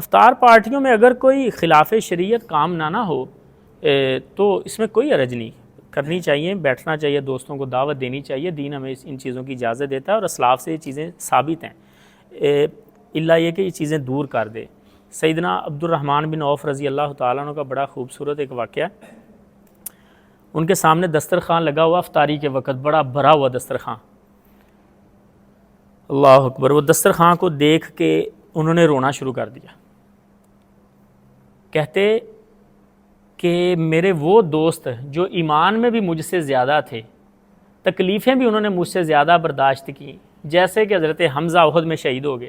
افطار پارٹیوں میں اگر کوئی خلاف شریعت کام نہ ہو تو اس میں کوئی حرج نہیں، کرنی چاہیے، بیٹھنا چاہیے، دوستوں کو دعوت دینی چاہیے، دین ہمیں ان چیزوں کی اجازت دیتا ہے اور اسلاف سے یہ چیزیں ثابت ہیں، الا یہ کہ یہ چیزیں دور کر دے۔ سیدنا عبد الرحمن بن عوف رضی اللہ تعالیٰ عنہ کا بڑا خوبصورت ایک واقعہ ہے۔ ان کے سامنے دسترخوان لگا ہوا افطاری کے وقت، بڑا بھرا ہوا دسترخوان، اللہ اکبر، وہ دسترخوان کو دیکھ کے انہوں نے رونا شروع کر دیا۔ کہتے کہ میرے وہ دوست جو ایمان میں بھی مجھ سے زیادہ تھے، تکلیفیں بھی انہوں نے مجھ سے زیادہ برداشت کی، جیسے کہ حضرت حمزہ احد میں شہید ہو گئے،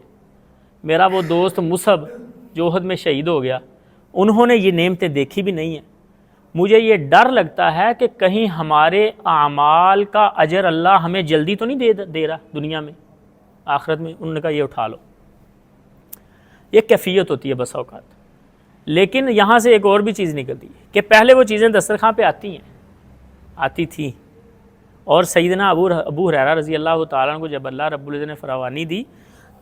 میرا وہ دوست مصعب جو احد میں شہید ہو گیا، انہوں نے یہ نعمتیں دیکھی بھی نہیں ہیں۔ مجھے یہ ڈر لگتا ہے کہ کہیں ہمارے اعمال کا اجر اللہ ہمیں جلدی تو نہیں دے رہا دنیا میں، آخرت میں۔ انہوں نے کہا یہ اٹھا لو۔ یہ کیفیت ہوتی ہے بس اوقات۔ لیکن یہاں سے ایک اور بھی چیز نکلتی ہے کہ پہلے وہ چیزیں دسترخوان پہ آتی تھیں، اور سیدنا ابو ہریرہ رضی اللہ تعالیٰ عنہ کو جب اللہ رب العزت نے فراوانی دی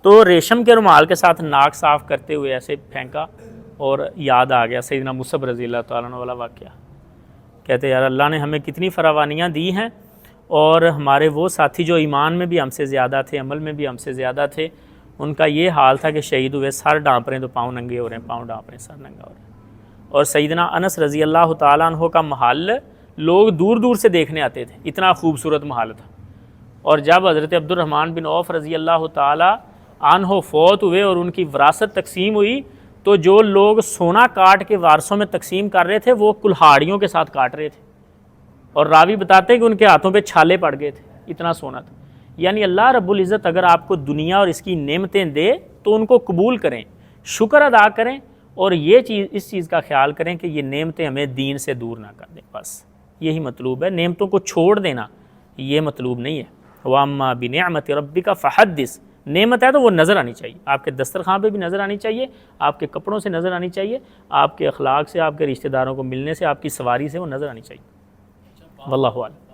تو ریشم کے رومال کے ساتھ ناک صاف کرتے ہوئے ایسے پھینکا، اور یاد آ گیا سیدنا مصعب رضی اللہ تعالیٰ عنہ والا واقعہ۔ کہتے یار اللہ نے ہمیں کتنی فراوانیاں دی ہیں، اور ہمارے وہ ساتھی جو ایمان میں بھی ہم سے زیادہ تھے، عمل میں بھی ہم سے زیادہ تھے، ان کا یہ حال تھا کہ شہید ہوئے، سر ڈانپ رہے ہیں تو پاؤں ننگے ہو رہے ہیں، پاؤں ڈانپ رہے ہیں سر ننگا ہو رہے ہیں۔ اور سیدنا انس رضی اللہ تعالیٰ عنہ کا محل لوگ دور دور سے دیکھنے آتے تھے، اتنا خوبصورت محل تھا۔ اور جب حضرت عبد الرحمن بن عوف رضی اللہ تعالیٰ عنہ فوت ہوئے اور ان کی وراثت تقسیم ہوئی، تو جو لوگ سونا کاٹ کے وارثوں میں تقسیم کر رہے تھے وہ کلہاڑیوں کے ساتھ کاٹ رہے تھے، اور راوی بتاتے ہیں کہ ان کے ہاتھوں پہ چھالے پڑ گئے تھے، اتنا سونا تھا۔ یعنی اللہ رب العزت اگر آپ کو دنیا اور اس کی نعمتیں دے تو ان کو قبول کریں، شکر ادا کریں، اور اس چیز کا خیال کریں کہ یہ نعمتیں ہمیں دین سے دور نہ کر دیں، بس یہی مطلوب ہے۔ نعمتوں کو چھوڑ دینا یہ مطلوب نہیں ہے۔ وَأَمَّا بِنِعْمَةِ رَبِّكَ فَحَدِّثْ، نعمت ہے تو وہ نظر آنی چاہیے، آپ کے دسترخوان پہ بھی نظر آنی چاہیے، آپ کے کپڑوں سے نظر آنی چاہیے، آپ کے اخلاق سے، آپ کے رشتہ داروں کو ملنے سے، آپ کی سواری سے وہ نظر آنی چاہیے۔ واللہ اعلم۔